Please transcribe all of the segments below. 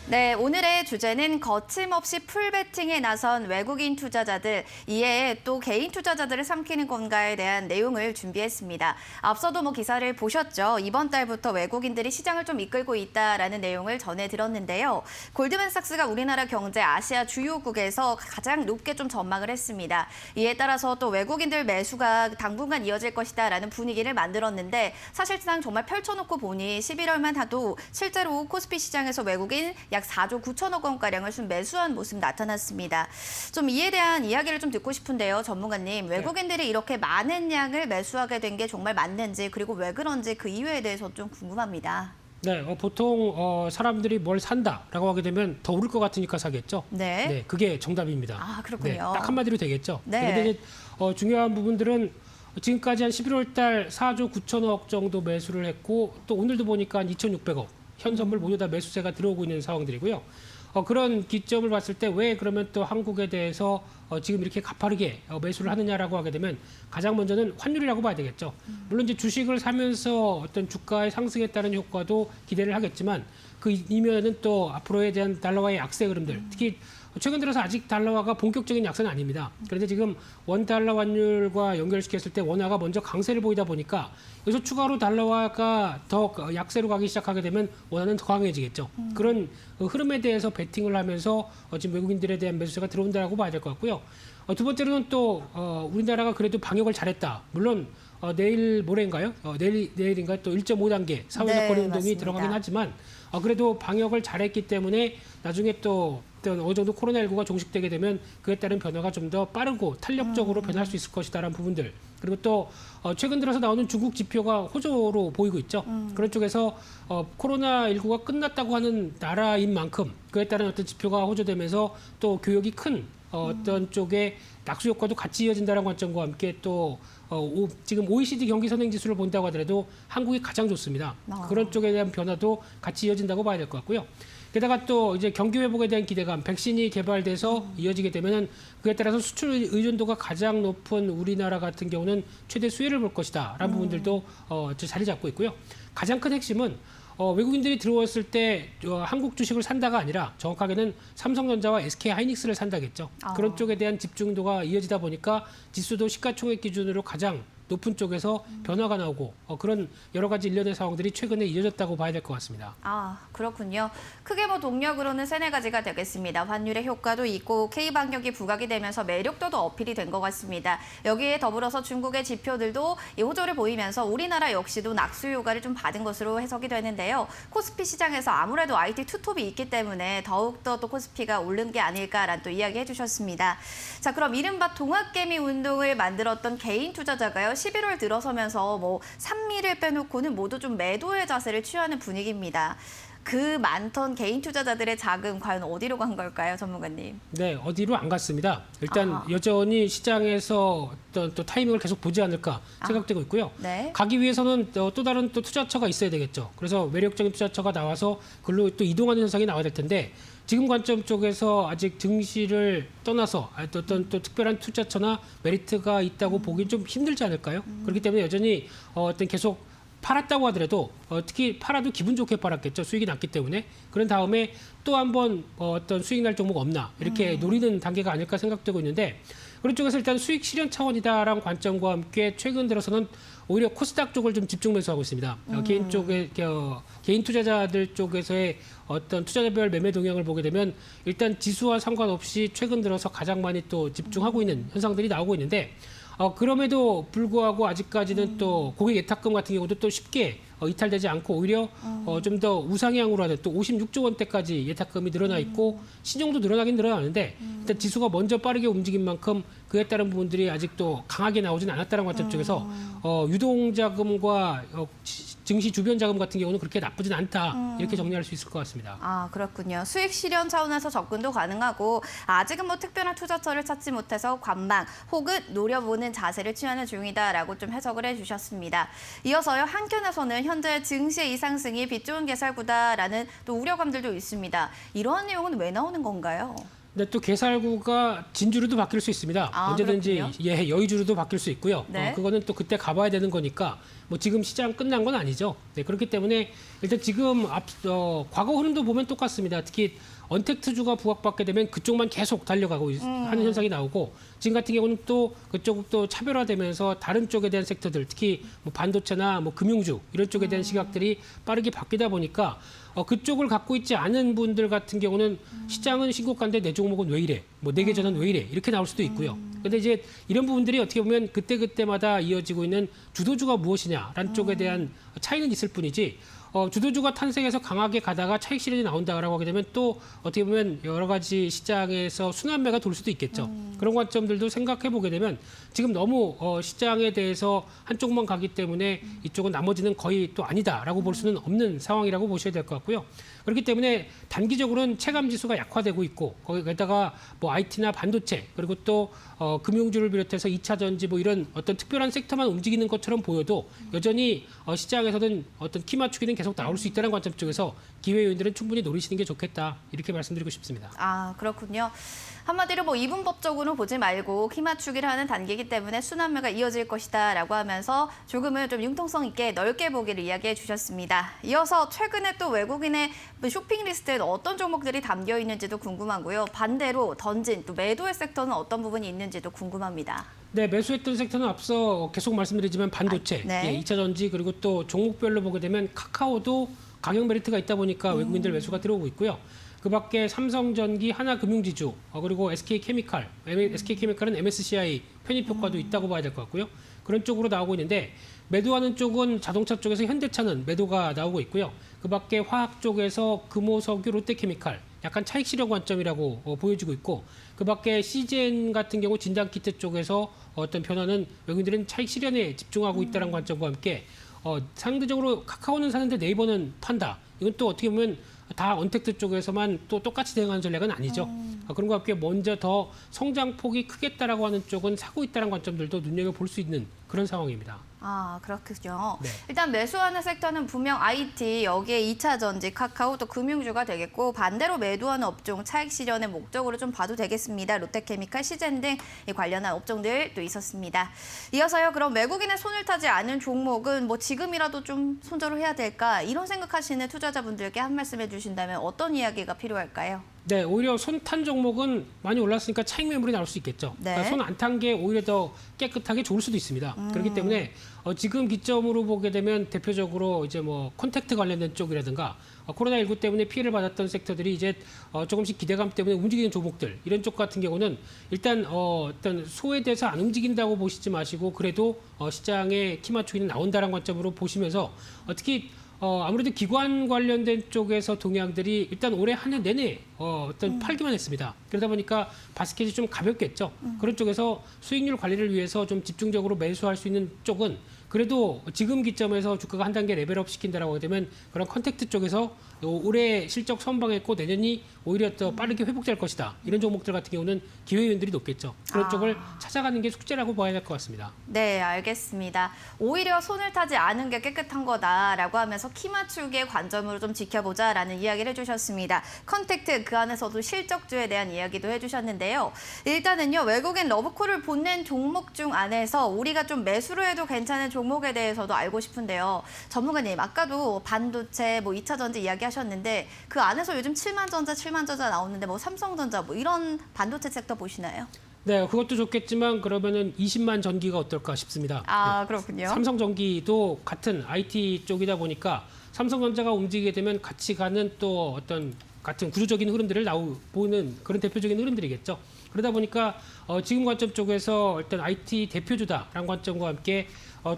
네, 오늘의 주제는 거침없이 풀베팅에 나선 외국인 투자자들, 이에 또 개인 투자자들을 삼키는 건가에 대한 내용을 준비했습니다. 앞서도 기사를 보셨죠? 이번 달부터 외국인들이 시장을 좀 이끌고 있다라는 내용을 전해드렸는데요. 골드만삭스가 우리나라 경제 아시아 주요국에서 가장 높게 좀 전망을 했습니다. 이에 따라서 또 외국인들 매수가 당분간 이어질 것이다라는 분위기를 만들었는데 사실상 정말 펼쳐놓고 보니 11월만 하도 실제로 코스피 시장에서 외국인 약 4조 9천억 원가량을 좀 매수한 모습 나타났습니다. 좀 이에 대한 이야기를 좀 듣고 싶은데요, 전문가님. 외국인들이 이렇게 많은 양을 매수하게 된 게 정말 맞는지, 그리고 왜 그런지 그 이유에 대해서 좀 궁금합니다. 네, 보통 사람들이 뭘 산다라고 하게 되면 더 오를 것 같으니까 사겠죠. 네. 네, 그게 정답입니다. 아, 그렇군요. 네, 딱 한마디로 되겠죠. 네. 그런데 이제 중요한 부분들은 지금까지 한 11월 달 4조 9천억 정도 매수를 했고 또 오늘도 보니까 2,600억 현 선물 모두 다 매수세가 들어오고 있는 상황들이고요. 그런 기점을 봤을 때 왜 그러면 또 한국에 대해서 지금 이렇게 가파르게 매수를 하느냐라고 하게 되면 가장 먼저는 환율이라고 봐야 되겠죠. 물론 이제 주식을 사면서 어떤 주가의 상승에 따른 효과도 기대를 하겠지만 그 이면에는 또 앞으로에 대한 달러와의 약세 흐름들, 특히 최근 들어서 아직 달러화가 본격적인 약세는 아닙니다. 그런데 지금 원 달러 환율과 연결시켰을 때 원화가 먼저 강세를 보이다 보니까 여기서 추가로 달러화가 더 약세로 가기 시작하게 되면 원화는 더 강해지겠죠. 그런 흐름에 대해서 베팅을 하면서 지금 외국인들에 대한 매수세가 들어온다고 봐야 될 것 같고요. 두 번째로는 또 우리나라가 그래도 방역을 잘했다. 물론 내일 모레인가요? 내일인가요? 또 1.5단계 사회적 거리 운동이 맞습니다. 들어가긴 하지만 그래도 방역을 잘했기 때문에 나중에 또 어느 정도 코로나19가 종식되게 되면 그에 따른 변화가 좀 더 빠르고 탄력적으로 변할 수 있을 것이다라는 부분들. 그리고 또 최근 들어서 나오는 중국 지표가 호조로 보이고 있죠. 그런 쪽에서 코로나19가 끝났다고 하는 나라인 만큼 그에 따른 어떤 지표가 호조되면서 또 교역이 큰 어떤 쪽에 낙수 효과도 같이 이어진다는 관점과 함께 또 지금 OECD 경기 선행 지수를 본다고 하더라도 한국이 가장 좋습니다. 그런 쪽에 대한 변화도 같이 이어진다고 봐야 될 것 같고요. 게다가 또 이제 경기 회복에 대한 기대감, 백신이 개발돼서 이어지게 되면은 그에 따라서 수출 의존도가 가장 높은 우리나라 같은 경우는 최대 수혜를 볼 것이다라는 부분들도 자리 잡고 있고요. 가장 큰 핵심은 외국인들이 들어왔을 때 한국 주식을 산다가 아니라 정확하게는 삼성전자와 SK하이닉스를 산다겠죠. 그런 쪽에 대한 집중도가 이어지다 보니까 지수도 시가총액 기준으로 가장 높은 쪽에서 변화가 나오고 그런 여러 가지 일련의 상황들이 최근에 이어졌다고 봐야 될 것 같습니다. 아, 그렇군요. 크게 동력으로는 세네 가지가 되겠습니다. 환율의 효과도 있고 K방역이 부각이 되면서 매력도도 어필이 된 것 같습니다. 여기에 더불어서 중국의 지표들도 이 호조를 보이면서 우리나라 역시도 낙수 효과를 좀 받은 것으로 해석이 되는데요. 코스피 시장에서 아무래도 IT 투톱이 있기 때문에 더욱더 또 코스피가 오른 게 아닐까라는 또 이야기 해주셨습니다. 자, 그럼 이른바 동학개미 운동을 만들었던 개인 투자자가요. 11월 들어서면서 산미를 빼놓고는 모두 좀 매도의 자세를 취하는 분위기입니다. 그 많던 개인 투자자들의 자금 과연 어디로 간 걸까요, 전문가님? 네, 어디로 안 갔습니다. 일단 여전히 시장에서 어떤 또 타이밍을 계속 보지 않을까 생각되고 있고요. 네. 가기 위해서는 또 다른 또 투자처가 있어야 되겠죠. 그래서 매력적인 투자처가 나와서 글로 또 이동하는 현상이 나와야 될 텐데 지금 관점 쪽에서 아직 증시를 떠나서 어떤 또 특별한 투자처나 메리트가 있다고 보기는 좀 힘들지 않을까요? 그렇기 때문에 여전히 어떤 계속 팔았다고 하더라도 특히 팔아도 기분 좋게 팔았겠죠. 수익이 났기 때문에. 그런 다음에 또 한번 어떤 수익 날 종목 없나 이렇게 노리는 단계가 아닐까 생각되고 있는데 그런 쪽에서 일단 수익 실현 차원이다라는 관점과 함께 최근 들어서는 오히려 코스닥 쪽을 좀 집중 매수하고 있습니다. 개인 투자자들 쪽에서의 어떤 투자자별 매매 동향을 보게 되면 일단 지수와 상관없이 최근 들어서 가장 많이 또 집중하고 있는 현상들이 나오고 있는데 그럼에도 불구하고 아직까지는 또 고객 예탁금 같은 경우도 또 쉽게 이탈되지 않고 오히려 좀 더 우상향으로 하는 또 56조 원대까지 예탁금이 늘어나 있고 신용도 늘어나긴 늘어나는데 일단 지수가 먼저 빠르게 움직인 만큼 그에 따른 부분들이 아직도 강하게 나오진 않았다는 관점 쪽에서 유동자금과 증시 주변 자금 같은 경우는 그렇게 나쁘진 않다 이렇게 정리할 수 있을 것 같습니다. 아, 그렇군요. 수익 실현 차원에서 접근도 가능하고 아직은 특별한 투자처를 찾지 못해서 관망 혹은 노려보는 자세를 취하는 중이다라고 좀 해석을 해주셨습니다. 이어서요, 한켠에서는 현재 증시의 이상승이 빚 좋은 개살구다라는 또 우려감들도 있습니다. 이러한 내용은 왜 나오는 건가요? 근데 또 개살구가 진주로도 바뀔 수 있습니다. 아, 언제든지 그렇군요. 여의주로도 바뀔 수 있고요. 네. 그거는 또 그때 가봐야 되는 거니까 뭐 지금 시장 끝난 건 아니죠. 네, 그렇기 때문에 일단 지금 과거 흐름도 보면 똑같습니다. 특히 언택트주가 부각받게 되면 그쪽만 계속 달려가고 하는 현상이 나오고 지금 같은 경우는 또 그쪽 또 차별화되면서 다른 쪽에 대한 섹터들 특히 뭐 반도체나 뭐 금융주 이런 쪽에 대한 시각들이 빠르게 바뀌다 보니까 그쪽을 갖고 있지 않은 분들 같은 경우는 시장은 신고가인데 내 종목은 왜 이래? 뭐 내 계좌는 왜 이래? 이렇게 나올 수도 있고요. 근데 이제 이런 부분들이 어떻게 보면 그때그때마다 이어지고 있는 주도주가 무엇이냐라는 쪽에 대한 차이는 있을 뿐이지 주도주가 탄생해서 강하게 가다가 차익 실현이 나온다라고 하게 되면 또 어떻게 보면 여러 가지 시장에서 순환매가 돌 수도 있겠죠. 그런 관점들도 생각해 보게 되면 지금 너무 시장에 대해서 한쪽만 가기 때문에 이쪽은 나머지는 거의 또 아니다라고 볼 수는 없는 상황이라고 보셔야 될 것 같고요. 그렇기 때문에 단기적으로는 체감 지수가 약화되고 있고 거기에다가 뭐 IT나 반도체 그리고 또 금융주를 비롯해서 2차 전지 뭐 이런 어떤 특별한 섹터만 움직이는 것처럼 보여도 여전히 시장에서는 어떤 키 맞추기는 계속 나올 수 있다는 관점 쪽에서 기회 요인들은 충분히 노리시는 게 좋겠다 이렇게 말씀드리고 싶습니다. 아, 그렇군요. 한마디로 뭐 이분법적으로 보지 말고 키 맞추기를 하는 단계이기 때문에 순환매가 이어질 것이다라고 하면서 조금은 좀 융통성 있게 넓게 보기를 이야기해 주셨습니다. 이어서 최근에 또 외국인의 쇼핑 리스트에 어떤 종목들이 담겨 있는지도 궁금하고요. 반대로 던진 또 매도의 섹터는 어떤 부분이 있는지도 궁금합니다. 네, 매수했던 섹터는 앞서 계속 말씀드리지만 반도체, 네. 2차 전지 그리고 또 종목별로 보게 되면 카카오도 가격 메리트가 있다 보니까 외국인들 매수가 들어오고 있고요. 그밖에 삼성전기, 하나금융지주, 그리고 SK케미칼, SK케미칼은 MSCI 편입 효과도 있다고 봐야 될 것 같고요. 그런 쪽으로 나오고 있는데 매도하는 쪽은 자동차 쪽에서 현대차는 매도가 나오고 있고요. 그밖에 화학 쪽에서 금호석유, 롯데케미칼 약간 차익 실현 관점이라고 보여지고 있고 그밖에 CGN 같은 경우 진단키트 쪽에서 어떤 변화는 외국인들은 차익 실현에 집중하고 있다는 관점과 함께 상대적으로 카카오는 사는데 네이버는 판다. 이건 또 어떻게 보면 다 언택트 쪽에서만 또 똑같이 대응하는 전략은 아니죠. 그런 것 같게 먼저 더 성장폭이 크겠다라고 하는 쪽은 사고 있다는 관점들도 눈여겨볼 수 있는 그런 상황입니다. 아, 그렇군요. 네. 일단 매수하는 섹터는 분명 IT, 여기에 2차 전지, 카카오, 또 금융주가 되겠고 반대로 매도하는 업종, 차익 실현의 목적으로 좀 봐도 되겠습니다. 롯데케미칼, 시젠 등 관련한 업종들 또 있었습니다. 이어서요, 그럼 외국인의 손을 타지 않은 종목은 뭐 지금이라도 좀 손절을 해야 될까? 이런 생각하시는 투자자분들께 한 말씀 해주신다면 어떤 이야기가 필요할까요? 네, 오히려 손 탄 종목은 많이 올랐으니까 차익 매물이 나올 수 있겠죠. 네. 그러니까 손 안 탄 게 오히려 더 깨끗하게 좋을 수도 있습니다. 그렇기 때문에 지금 기점으로 보게 되면 대표적으로 이제 뭐 콘택트 관련된 쪽이라든가 코로나19 때문에 피해를 받았던 섹터들이 이제 조금씩 기대감 때문에 움직이는 종목들 이런 쪽 같은 경우는 일단 어떤 소외돼서 안 움직인다고 보시지 마시고 그래도 시장에 키 맞추기는 나온다는 관점으로 보시면서 특히 아무래도 기관 관련된 쪽에서 동향들이 일단 올해 한 해 내내 어떤 팔기만 했습니다. 그러다 보니까 바스켓이 좀 가볍겠죠. 그런 쪽에서 수익률 관리를 위해서 좀 집중적으로 매수할 수 있는 쪽은 그래도 지금 기점에서 주가가 한 단계 레벨업 시킨다라고 하게 되면 그런 컨택트 쪽에서 올해 실적 선방했고 내년이 오히려 더 빠르게 회복될 것이다. 이런 종목들 같은 경우는 기회 요인들이 높겠죠. 그런 쪽을 찾아가는 게 숙제라고 봐야 될 것 같습니다. 네, 알겠습니다. 오히려 손을 타지 않은 게 깨끗한 거다라고 하면서 키 맞추기의 관점으로 좀 지켜보자라는 이야기를 해주셨습니다. 컨택트 그 안에서도 실적주에 대한 이야기도 해주셨는데요. 일단은요, 외국인 러브콜을 보낸 종목 중 안에서 우리가 좀 매수로 해도 괜찮은 종목에 대해서도 알고 싶은데요. 전문가님, 아까도 반도체, 뭐 2차 전지 이야기하셨는데 그 안에서 요즘 7만전자 나오는데 뭐 삼성전자 뭐 이런 반도체 섹터 보시나요? 네, 그것도 좋겠지만 그러면은 20만 전기가 어떨까 싶습니다. 아, 그렇군요. 삼성전기도 같은 IT 쪽이다 보니까 삼성전자가 움직이게 되면 같이 가는 또 어떤 같은 구조적인 흐름들을 보이는 그런 대표적인 흐름들이겠죠. 그러다 보니까 지금 관점 쪽에서 일단 IT 대표주다라는 관점과 함께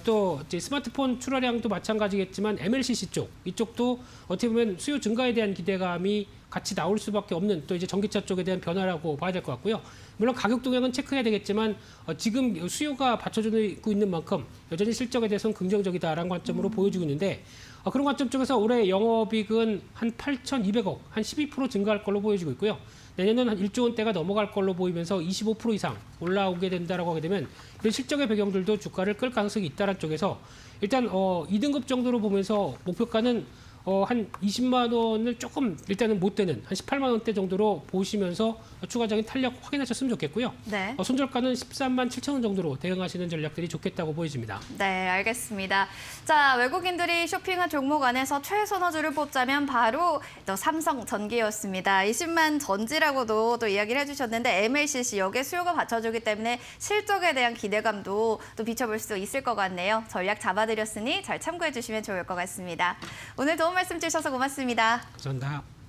또 이제 스마트폰 출하량도 마찬가지겠지만 MLCC 쪽 이쪽도 어떻게 보면 수요 증가에 대한 기대감이 같이 나올 수밖에 없는 또 이제 전기차 쪽에 대한 변화라고 봐야 될 것 같고요. 물론 가격 동향은 체크해야 되겠지만 지금 수요가 받쳐주고 있는 만큼 여전히 실적에 대해서는 긍정적이다라는 관점으로 보여주고 있는데 그런 관점 쪽에서 올해 영업이익은 한 8,200억, 한 12% 증가할 걸로 보여지고 있고요. 내년은 한 1조 원대가 넘어갈 걸로 보이면서 25% 이상 올라오게 된다라고 하게 되면 이런 실적의 배경들도 주가를 끌 가능성이 있다는 쪽에서 일단 2등급 정도로 보면서 목표가는 한 20만 원을 조금 일단은 못 되는 한 18만 원대 정도로 보시면서 추가적인 탄력 확인하셨으면 좋겠고요. 네. 손절가는 13만 7천 원 정도로 대응하시는 전략들이 좋겠다고 보여집니다. 네, 알겠습니다. 자, 외국인들이 쇼핑한 종목 안에서 최선호주를 뽑자면 바로 또 삼성전기였습니다. 20만 전지라고도 또 이야기를 해주셨는데 MLCC 여기에 수요가 받쳐주기 때문에 실적에 대한 기대감도 또 비춰볼 수 있을 것 같네요. 전략 잡아드렸으니 잘 참고해 주시면 좋을 것 같습니다. 오늘 도움 말씀 주셔서 고맙습니다. 감사합니다.